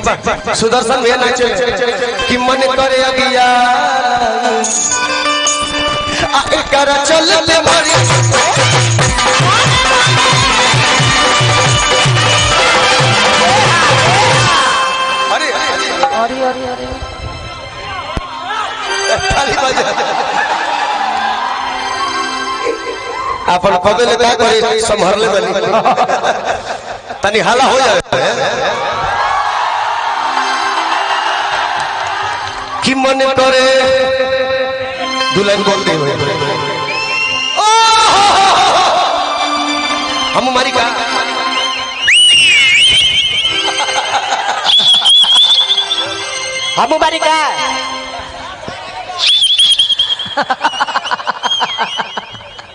सुदर्शन भैया नाचे कि मन करे अगिया कर चलते मारी अरे अरे अरे अरे ताली बजा अपन पगले का करे संभरले बनी तनी हाला हो जाए कि मन करे दुल्हन बोलते हुए हम हमारी का हम हमारी का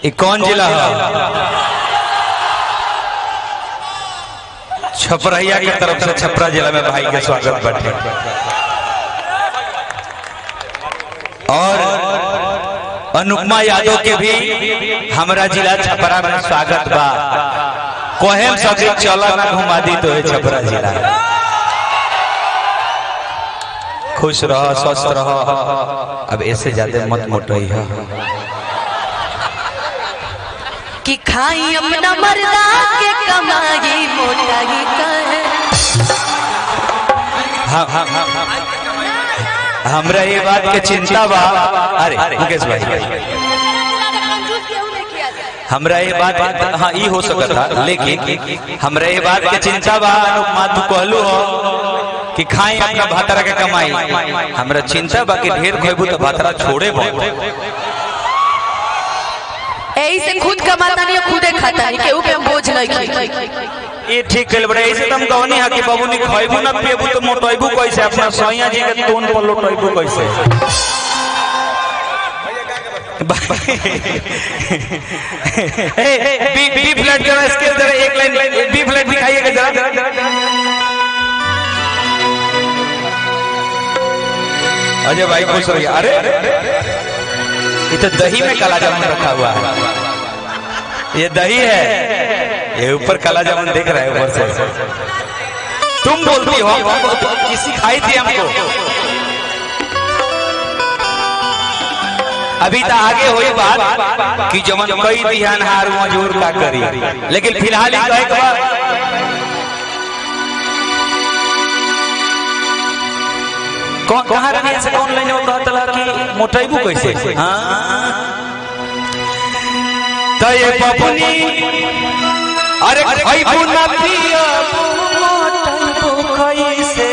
ये कौन जिला है? छपरहिया की तरफ से छपरा जिला में भाई के स्वागत बैठे और अनुपमा यादव के भी हमारा जिला छपरा में स्वागत बा। कोहेम सभी चला ना घुमा दी तो है छपरा जिला। खुश रहो स्वस्थ रहो। अब ऐसे ज्यादा मत मोटाई है कि खाई अपना मर्दा के कमाई मोटाई का है। हमरा ये बात के चिंता बा। अरे मुकेश भाई हमरा ये बात हाँ ये हो सकता था लेकिन हमरा ये बात के चिंता बा। अनुपमा तू कहलू हो कि खाई अपना भातरा के कमाई। हमरा चिंता बा कि ढेर खेबू तो भातरा छोड़े बा। ऐसे खुद कमाता नहीं खुदे खाता नहीं केहू पे हम बोझ नहीं। ये ठीक है बड़े ऐसे तुम कहनी है कि बाबू नहीं खाइबू ना पीबू तो मोटाइबू कैसे अपना सैया जी के तोन पर लोटाइबू कैसे। बी फ्लैट जरा इसके जरा एक लाइन बी फ्लैट दिखाइएगा जरा। अजय भाई खुश रहिए। अरे ये तो दही में काला जामुन रखा हुआ है। ये दही है ये ऊपर काला जामुन दिख रहा है ऊपर से। तुम बोलती हो किसी खाई थी हमको। अभी तो आगे हुई बात कि जमन कई ध्यान हार मजूर का करी लेकिन फिलहाल कहाँ रही से कौन लेने कहता कि मोटाइबू कैसे। तो ये बबुनी अरे खाइबू ना पियबू मोटाइबू कैसे।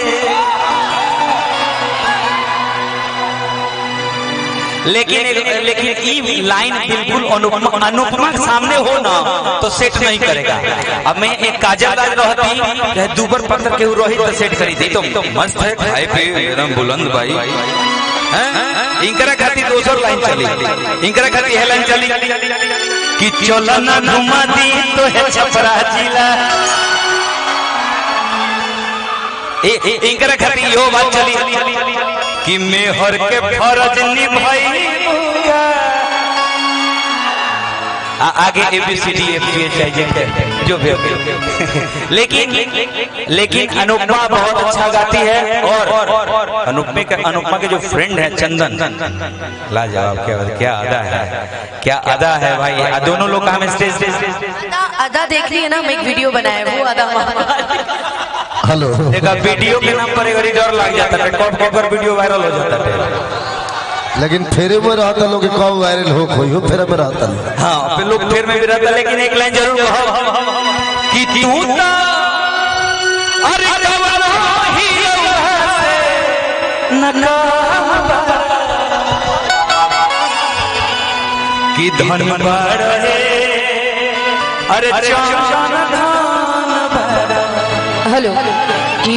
लेकिन ये लाइन बिल्कुल अनुपमा के सामने हो ना तो सेट नहीं करेगा। अब मैं एक काजलदार रहती दूबर पत्थर के रोहित तो सेट करी थी तो मस्त है खाए पे एकदम बुलंद भाई हैं। इनकरा खाती दूसर लाइन चली इनकरा खाती है लाइन चली कि चलो ना घुमा दी तो है छपरा जिला। इनकरा खाती यो बात चली कि मेहर के फर्ज निभाई आगे ABCDFGH जो भी लेकिन अनुपमा बहुत अच्छा गाती है। और अनुपमा के जो फ्रेंड है चंदन लाजवाब क्या अदा है भाई। दोनों लोग हमें स्टेज अदा देख ली है ना। हम एक वीडियो बनाए वो अदा हेलो देखा वीडियो के नाम पर एक डर लग जाता है कब वीडियो वायरल हो जाता है। लेकिन फेरे में रहता लोग कब वायरल हो कोई हो फेरे में रहता हाँ फिर लोग फेर में भी रहता लेकिन एक लाइन जरूर कि तू अरे कि धन बढ़े अरे हेलो कि